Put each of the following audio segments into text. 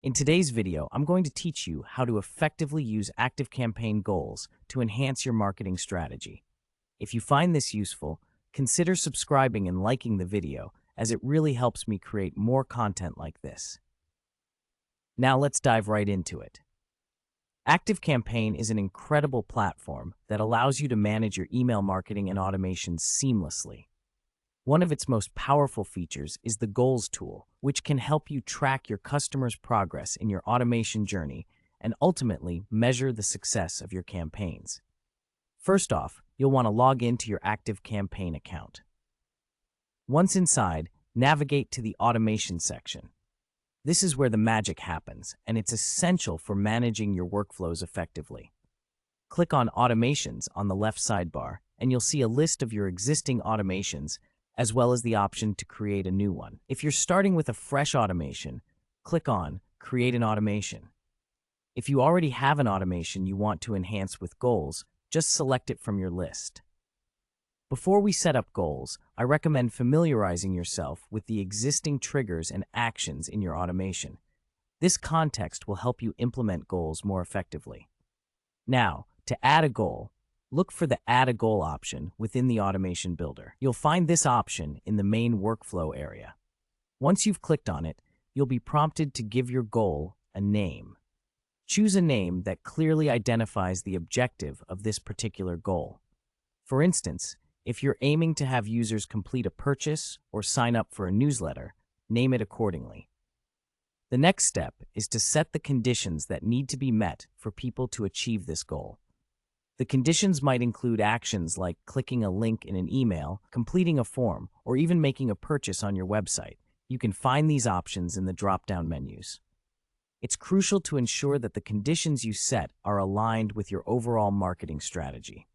In today's video, I'm going to teach you how to effectively use ActiveCampaign goals to enhance your marketing strategy. If you find this useful, consider subscribing and liking the video, as it really helps me create more content like this. Now let's dive right into it. ActiveCampaign is an incredible platform that allows you to manage your email marketing and automation seamlessly. One of its most powerful features is the Goals tool, which can help you track your customers' progress in your automation journey and ultimately measure the success of your campaigns. First off, you'll want to log into your ActiveCampaign account. Once inside, navigate to the Automation section. This is where the magic happens, and it's essential for managing your workflows effectively. Click on Automations on the left sidebar, and you'll see a list of your existing automations as well as the option to create a new one. If you're starting with a fresh automation, click on Create an Automation. If you already have an automation you want to enhance with goals, just select it from your list. Before we set up goals, I recommend familiarizing yourself with the existing triggers and actions in your automation. This context will help you implement goals more effectively. Now, to add a goal, look for the Add a Goal option within the Automation Builder. You'll find this option in the main workflow area. Once you've clicked on it, you'll be prompted to give your goal a name. Choose a name that clearly identifies the objective of this particular goal. For instance, if you're aiming to have users complete a purchase or sign up for a newsletter, name it accordingly. The next step is to set the conditions that need to be met for people to achieve this goal. The conditions might include actions like clicking a link in an email, completing a form, or even making a purchase on your website. You can find these options in the drop-down menus. It's crucial to ensure that the conditions you set are aligned with your overall marketing strategy.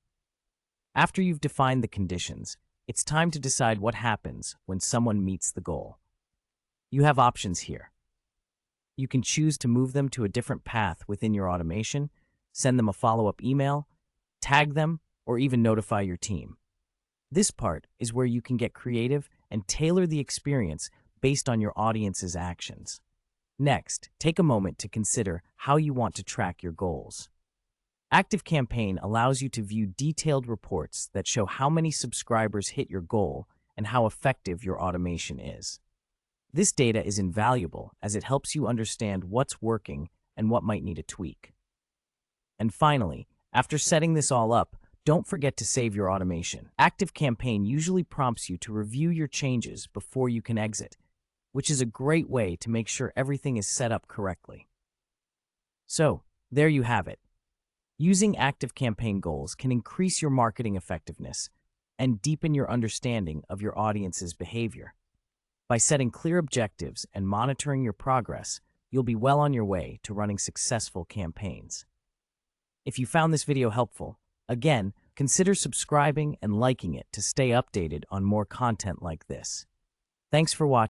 After you've defined the conditions, it's time to decide what happens when someone meets the goal. You have options here. You can choose to move them to a different path within your automation, send them a follow-up email, tag them, or even notify your team. This part is where you can get creative and tailor the experience based on your audience's actions. Next, take a moment to consider how you want to track your goals. ActiveCampaign allows you to view detailed reports that show how many subscribers hit your goal and how effective your automation is. This data is invaluable as it helps you understand what's working and what might need a tweak. And finally, after setting this all up, don't forget to save your automation. ActiveCampaign usually prompts you to review your changes before you can exit, which is a great way to make sure everything is set up correctly. So, there you have it. Using ActiveCampaign goals can increase your marketing effectiveness and deepen your understanding of your audience's behavior. By setting clear objectives and monitoring your progress, you'll be well on your way to running successful campaigns. If you found this video helpful, again, consider subscribing and liking it to stay updated on more content like this. Thanks for watching.